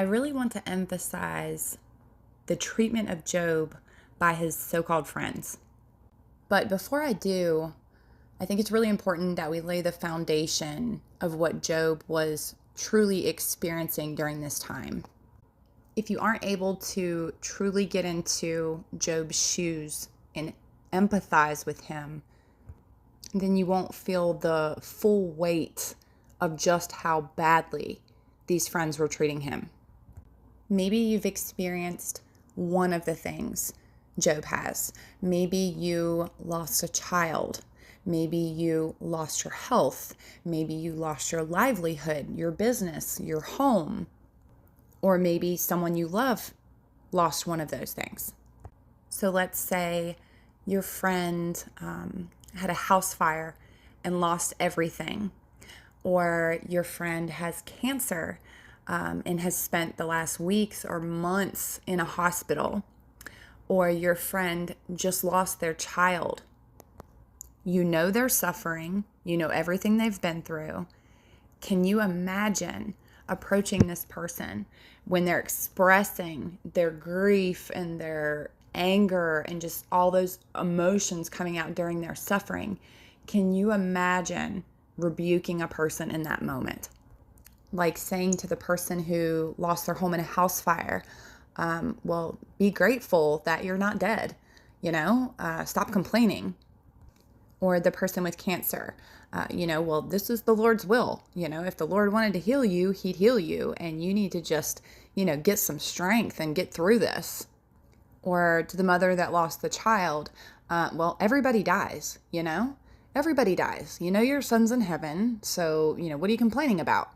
I really want to emphasize the treatment of Job by his so-called friends. But before I do, I think it's really important that we lay the foundation of what Job was truly experiencing during this time. If you aren't able to truly get into Job's shoes and empathize with him, then you won't feel the full weight of just how badly these friends were treating him. Maybe you've experienced one of the things Job has. Maybe you lost a child. Maybe you lost your health. Maybe you lost your livelihood, your business, your home. Or maybe someone you love lost one of those things. So let's say your friend had a house fire and lost everything. Or your friend has cancer and has spent the last weeks or months in a hospital. Or your friend just lost their child. You know they're suffering. You know everything they've been through. Can you imagine approaching this person when they're expressing their grief and their anger and just all those emotions coming out during their suffering? Can you imagine rebuking a person in that moment? Like saying to the person who lost their home in a house fire, well, be grateful that you're not dead, stop complaining. Or the person with cancer, well, this is the Lord's will. If the Lord wanted to heal you, he'd heal you. And you need to just, get some strength and get through this. Or to the mother that lost the child, well, everybody dies, Everybody dies. Your son's in heaven. So, what are you complaining about?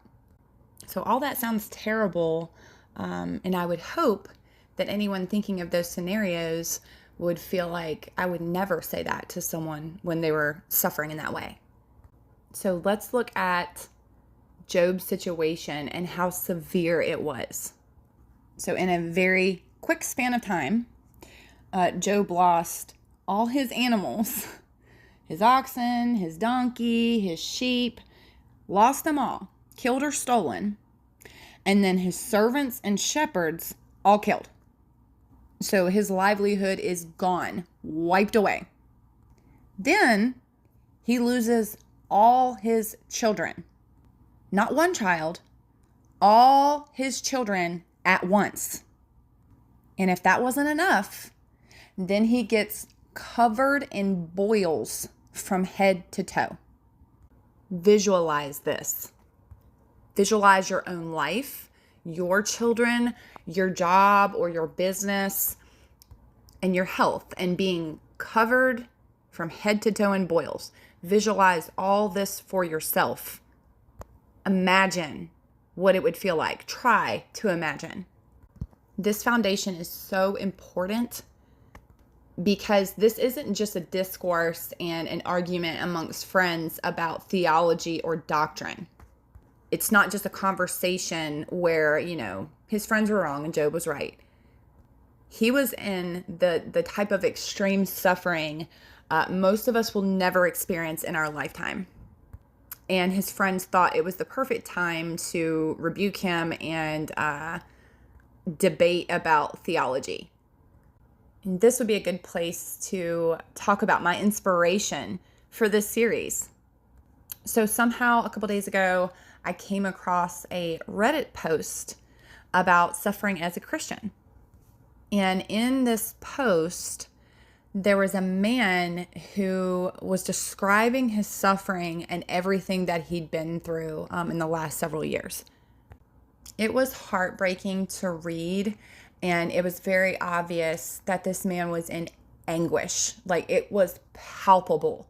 So all that sounds terrible. And I would hope that anyone thinking of those scenarios would feel like I would never say that to someone when they were suffering in that way. So let's look at Job's situation and how severe it was. So in a very quick span of time, Job lost all his animals, his oxen, his donkey, his sheep, lost them all, killed or stolen, and then his servants and shepherds all killed. So his livelihood is gone, wiped away. Then he loses all his children. Not one child, all his children at once. And if that wasn't enough, then he gets covered in boils from head to toe. Visualize this. Visualize your own life, your children, your job or your business, and your health, and being covered from head to toe in boils. Visualize all this for yourself. Imagine what it would feel like. Try to imagine. This foundation is so important because this isn't just a discourse and an argument amongst friends about theology or doctrine. It's not just a conversation where, his friends were wrong and Job was right. He was in the type of extreme suffering most of us will never experience in our lifetime. And his friends thought it was the perfect time to rebuke him and debate about theology. And this would be a good place to talk about my inspiration for this series. So somehow a couple days ago, I came across a Reddit post about suffering as a Christian. And in this post, there was a man who was describing his suffering and everything that he'd been through in the last several years. It was heartbreaking to read, and it was very obvious that this man was in anguish. Like, it was palpable.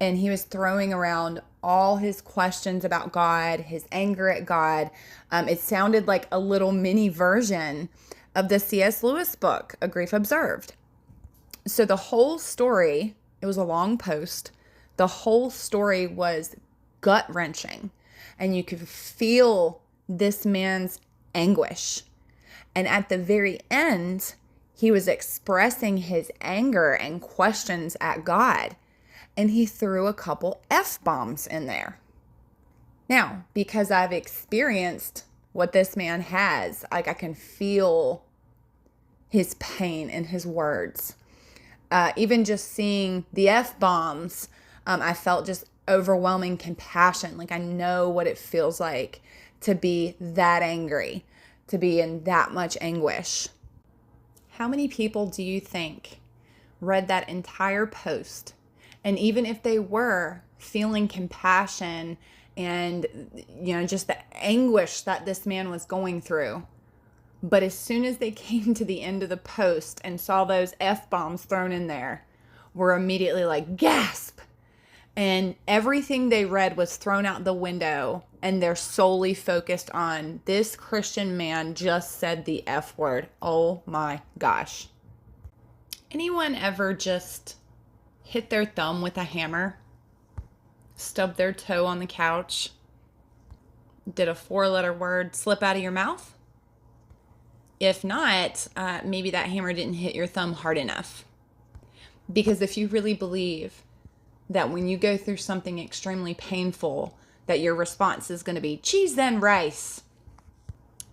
And he was throwing around all his questions about God, his anger at God. It sounded like a little mini version of the C.S. Lewis book, A Grief Observed. So the whole story, it was a long post. The whole story was gut-wrenching. And you could feel this man's anguish. And at the very end, he was expressing his anger and questions at God. And he threw a couple F-bombs in there. Now, because I've experienced what this man has. Like, I can feel his pain in his words. Even just seeing the F-bombs, I felt just overwhelming compassion. Like, I know what it feels like to be that angry, to be in that much anguish. How many people do you think read that entire post? And even if they were feeling compassion and, just the anguish that this man was going through, but as soon as they came to the end of the post and saw those F-bombs thrown in there, were immediately like, gasp! And everything they read was thrown out the window, and they're solely focused on this Christian man just said the F word. Oh my gosh. Anyone ever just hit their thumb with a hammer? Stubbed their toe on the couch? Did a 4-letter word slip out of your mouth? If not, maybe that hammer didn't hit your thumb hard enough. Because if you really believe that when you go through something extremely painful, that your response is going to be cheese then rice,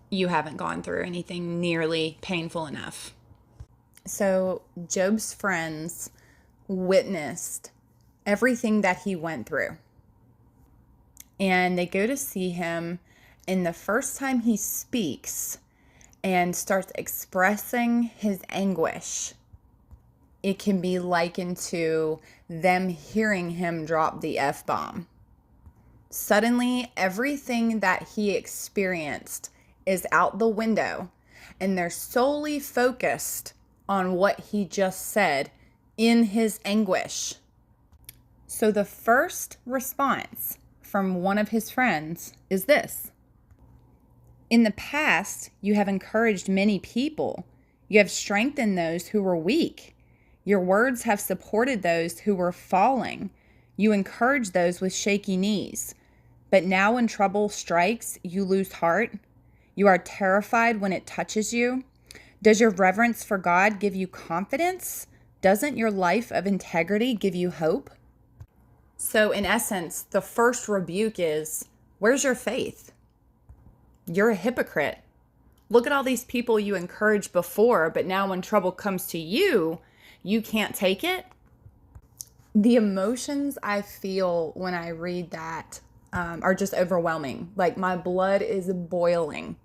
you haven't gone through anything nearly painful enough. So Job's friends witnessed everything that he went through. And they go to see him, and the first time he speaks and starts expressing his anguish, it can be likened to them hearing him drop the F-bomb. Suddenly, everything that he experienced is out the window, and they're solely focused on what he just said in his anguish. So the first response from one of his friends is this: in the past, you have encouraged many people. You have strengthened those who were weak. Your words have supported those who were falling. You encourage those with shaky knees. But now when trouble strikes, you lose heart. You are terrified when it touches you. Does your reverence for God give you confidence? Doesn't your life of integrity give you hope? So in essence, the first rebuke is, where's your faith? You're a hypocrite. Look at all these people you encouraged before, but now when trouble comes to you, you can't take it. The emotions I feel when I read that are just overwhelming. Like, my blood is boiling.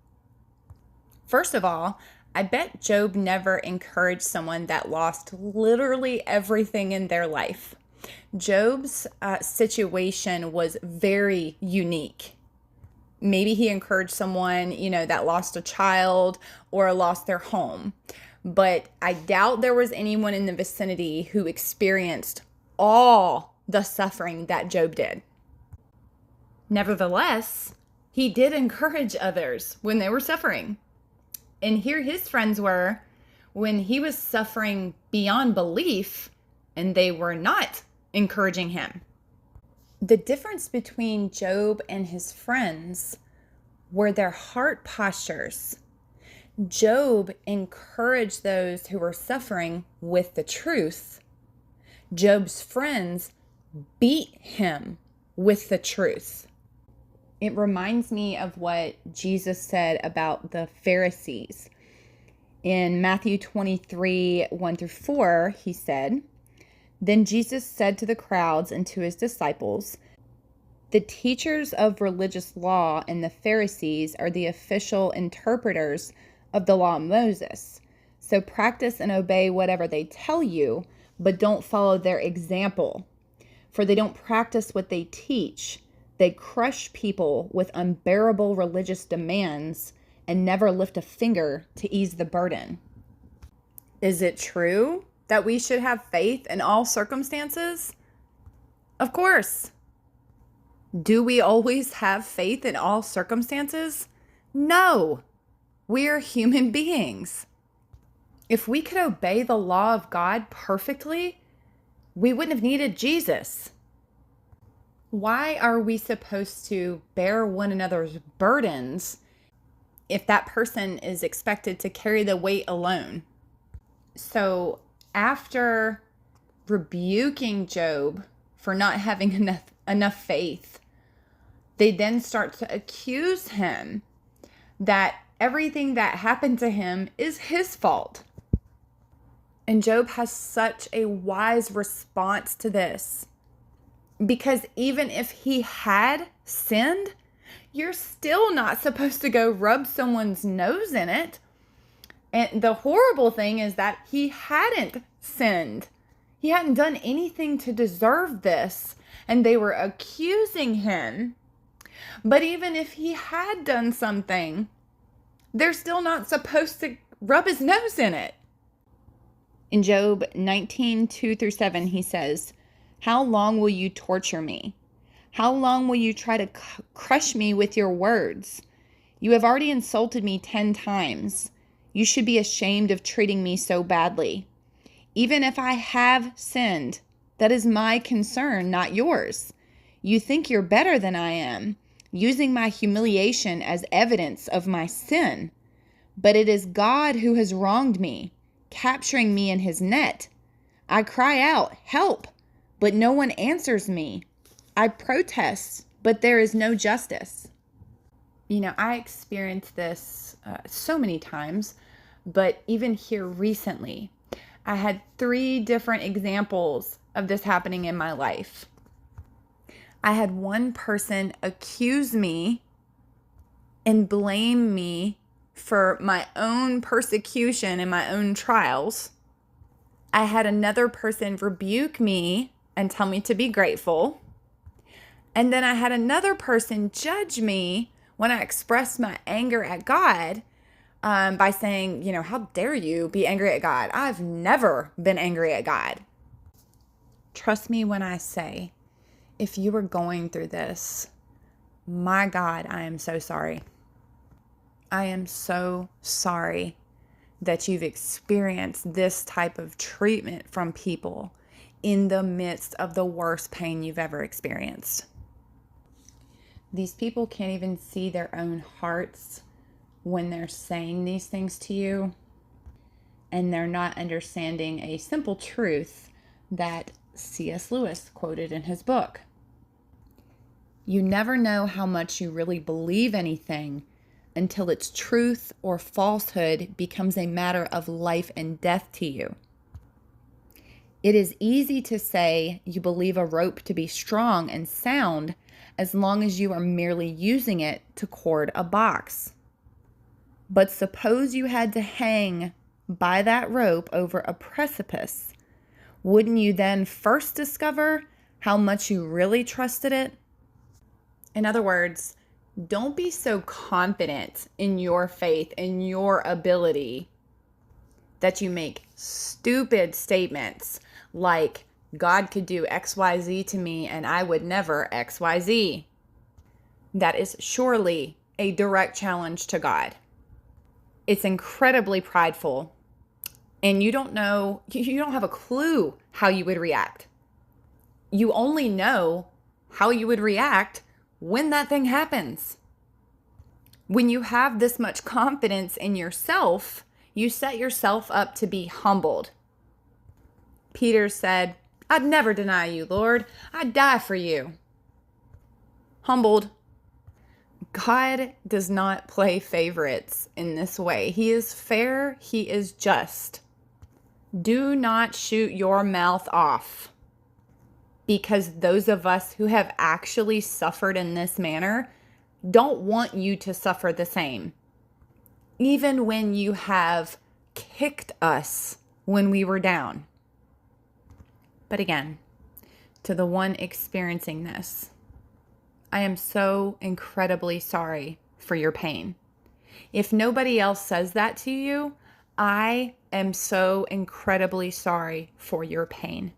First of all, I bet Job never encouraged someone that lost literally everything in their life. Job's situation was very unique. Maybe he encouraged someone, that lost a child or lost their home. But I doubt there was anyone in the vicinity who experienced all the suffering that Job did. Nevertheless, he did encourage others when they were suffering. And here his friends were when he was suffering beyond belief, and they were not encouraging him. The difference between Job and his friends were their heart postures. Job encouraged those who were suffering with the truth. Job's friends beat him with the truth. It reminds me of what Jesus said about the Pharisees. In Matthew 23, 1-4, he said, "Then Jesus said to the crowds and to his disciples, 'The teachers of religious law and the Pharisees are the official interpreters of the law of Moses. So practice and obey whatever they tell you, but don't follow their example. For they don't practice what they teach. They crush people with unbearable religious demands and never lift a finger to ease the burden.'" Is it true that we should have faith in all circumstances? Of course. Do we always have faith in all circumstances? No. We're human beings. If we could obey the law of God perfectly, we wouldn't have needed Jesus. Why are we supposed to bear one another's burdens if that person is expected to carry the weight alone? So after rebuking Job for not having enough faith, they then start to accuse him that everything that happened to him is his fault. And Job has such a wise response to this, because even if he had sinned, you're still not supposed to go rub someone's nose in it. And the horrible thing is that he hadn't sinned. He hadn't done anything to deserve this, and they were accusing him. But even if he had done something, they're still not supposed to rub his nose in it. In Job 19:2-7, he says, "How long will you torture me? How long will you try to crush me with your words? You have already insulted me 10 times. You should be ashamed of treating me so badly. Even if I have sinned, that is my concern, not yours. You think you're better than I am, using my humiliation as evidence of my sin. But it is God who has wronged me, capturing me in his net. I cry out, 'Help!' but no one answers me. I protest, but there is no justice." I experienced this so many times, but even here recently, I had 3 different examples of this happening in my life. I had one person accuse me and blame me for my own persecution and my own trials. I had another person rebuke me and tell me to be grateful. And then I had another person judge me when I expressed my anger at God by saying, "How dare you be angry at God? I've never been angry at God." Trust me when I say, if you are going through this, my God, I am so sorry. I am so sorry that you've experienced this type of treatment from people in the midst of the worst pain you've ever experienced. These people can't even see their own hearts when they're saying these things to you, and they're not understanding a simple truth that C.S. Lewis quoted in his book. You never know how much you really believe anything until its truth or falsehood becomes a matter of life and death to you. It is easy to say you believe a rope to be strong and sound as long as you are merely using it to cord a box. But suppose you had to hang by that rope over a precipice. Wouldn't you then first discover how much you really trusted it? In other words, don't be so confident in your faith and your ability that you make stupid statements like, God could do XYZ to me and I would never XYZ. That is surely a direct challenge to God. It's incredibly prideful, and you don't have a clue how you would react. You only know how you would react when that thing happens. When you have this much confidence in yourself, you set yourself up to be humbled. Peter said, "I'd never deny you, Lord. I'd die for you." Humbled. God does not play favorites in this way. He is fair. He is just. Do not shoot your mouth off, because those of us who have actually suffered in this manner don't want you to suffer the same. Even when you have kicked us when we were down. But again, to the one experiencing this, I am so incredibly sorry for your pain. If nobody else says that to you, I am so incredibly sorry for your pain.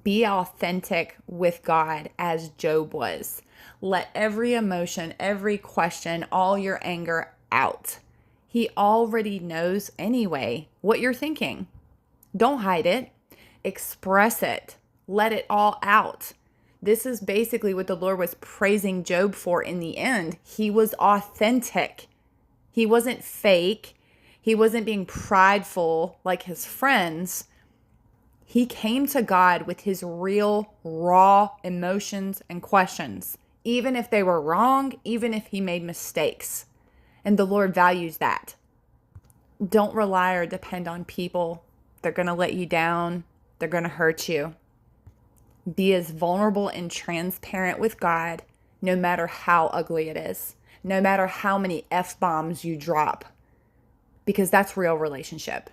Be authentic with God as Job was. Let every emotion, every question, all your anger out. He already knows anyway what you're thinking. Don't hide it. Express it. Let it all out. This is basically what the Lord was praising Job for in the end. He was authentic. He wasn't fake. He wasn't being prideful like his friends. He came to God with his real, raw emotions and questions, even if they were wrong, even if he made mistakes. And the Lord values that. Don't rely or depend on people. They're going to let you down. They're going to hurt you. Be as vulnerable and transparent with God, no matter how ugly it is, no matter how many F-bombs you drop, because that's real relationship.